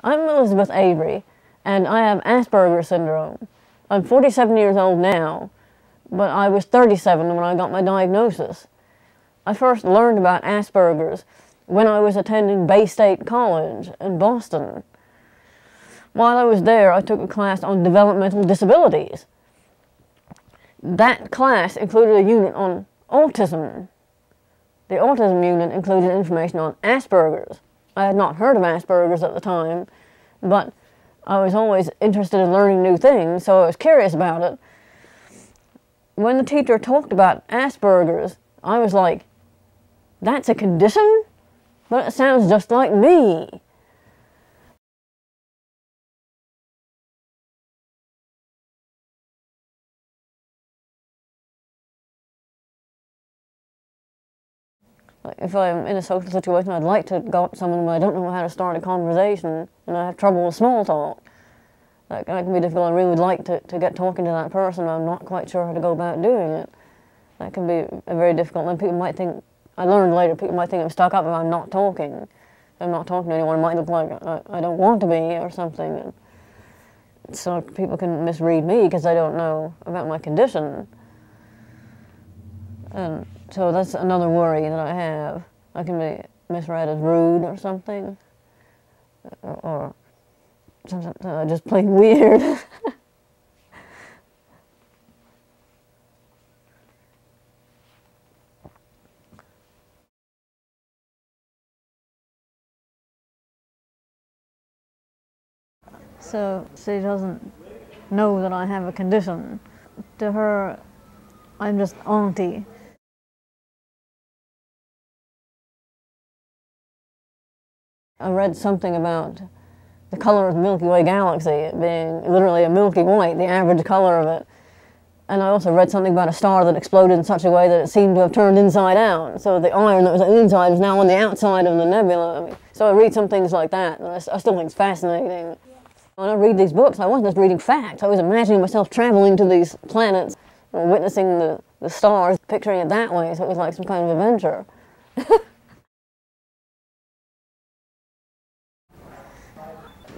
I'm Elizabeth Avery, and I have Asperger syndrome. I'm 47 years old now, but I was 37 when I got my diagnosis. I first learned about Asperger's when I was attending Bay State College in Boston. While I was there, I took a class on developmental disabilities. That class included a unit on autism. The autism unit included information on Asperger's. I had not heard of Asperger's at the time, but I was always interested in learning new things, so I was curious about it. When the teacher talked about Asperger's, I was like, that's a condition? But it sounds just like me. Like if I'm in a social situation, I'd like to go up to someone, but I don't know how to start a conversation, and I have trouble with small talk. That can be difficult. I really would like to get talking to that person, but I'm not quite sure how to go about doing it. That can be very difficult. And people might think, I learned later, people might think I'm stuck up if I'm not talking. If I'm not talking to anyone, it might look like I don't want to be or something. And so people can misread me because they don't know about my condition. And so that's another worry that I have. I can be misread as rude or something, or sometimes just plain weird. So she doesn't know that I have a condition. To her, I'm just auntie. I read something about the color of the Milky Way galaxy, it being literally a milky white, the average color of it. And I also read something about a star that exploded in such a way that it seemed to have turned inside out. So the iron that was on the inside was now on the outside of the nebula. I mean, so I read some things like that, and I still think it's fascinating. When I read these books, I wasn't just reading facts. I was imagining myself traveling to these planets, witnessing the stars, picturing it that way, so it was like some kind of adventure.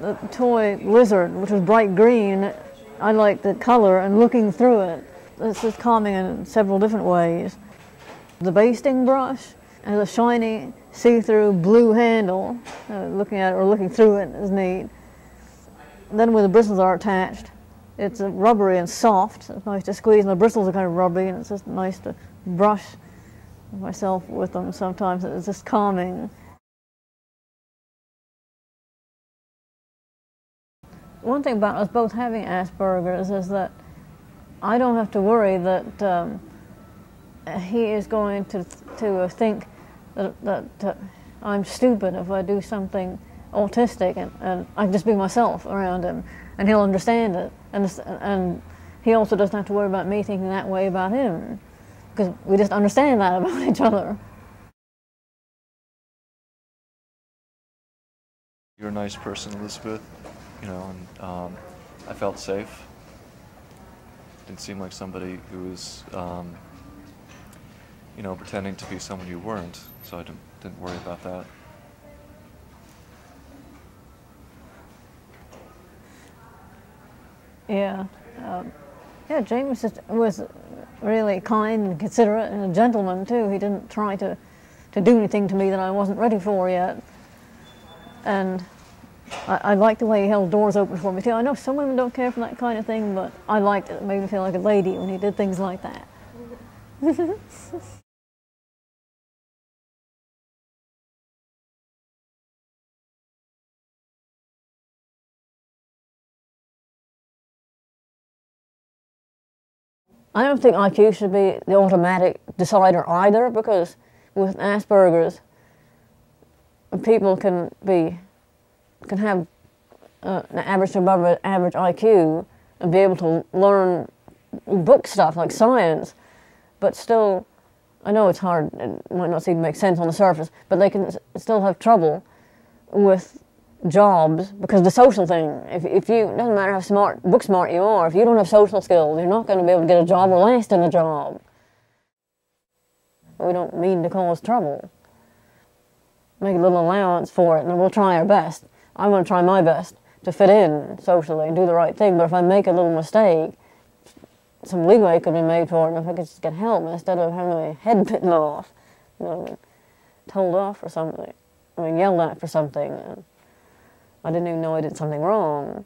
The toy lizard, which was bright green, I liked the color and looking through it. This is calming in several different ways. The basting brush has a shiny, see-through blue handle. Looking at it or looking through it is neat. Then where the bristles are attached, it's rubbery and soft. So it's nice to squeeze, and the bristles are kind of rubbery, and it's just nice to brush myself with them sometimes. It's just calming. One thing about us both having Asperger's is that I don't have to worry that he is going to think that I'm stupid if I do something autistic, and I can just be myself around him, and he'll understand it. And he also doesn't have to worry about me thinking that way about him, because we just understand that about each other. You're a nice person, Elizabeth. You know, and I felt safe. Didn't seem like somebody who was, you know, pretending to be someone you weren't. So I didn't worry about that. Yeah, yeah. James was really kind and considerate and a gentleman too. He didn't try to do anything to me that I wasn't ready for yet, and I liked the way he held doors open for me too. I know some women don't care for that kind of thing, but I liked it. It made me feel like a lady when he did things like that. I don't think IQ should be the automatic decider either, because with Asperger's, people can have an average to above average IQ and be able to learn book stuff like science, but still, I know it's hard, it might not seem to make sense on the surface, but they can still have trouble with jobs because the social thing. If you, it doesn't matter how book smart you are, if you don't have social skills, you're not going to be able to get a job or last in a job. We don't mean to cause trouble. Make a little allowance for it, and we'll try our best. I want to try my best to fit in socially and do the right thing, but if I make a little mistake, some leeway could be made for it, and if I could just get help instead of having my head bitten off, you know, told off for something, I mean, yelled at for something, and I didn't even know I did something wrong.